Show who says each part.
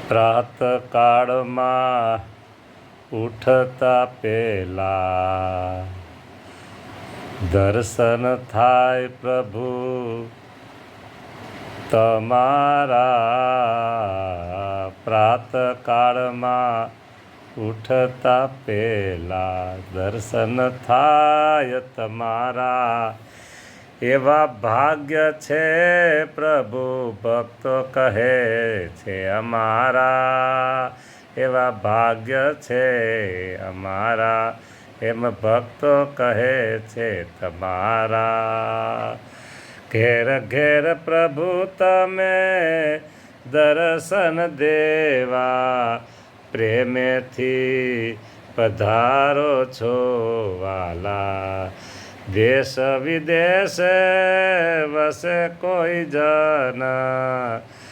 Speaker 1: પ્રાતકાળમાં ઉઠતા પહેલા દર્શન થાય પ્રભુ તમારા. પ્રાતકાળમાં ઉઠતા પહેલા દર્શન થાય તમારા. એવા ભાગ્ય છે પ્રભુ ભક્તો કહે છે અમારા. એવા ભાગ્ય છે અમારા, એમ ભક્તો કહે છે તમારા. ઘેર ઘેર પ્રભુ તમે દર્શન દેવા, પ્રેમેથી પધારો છો વાલા. દેશ વિદેશ વસે કોઈ જન,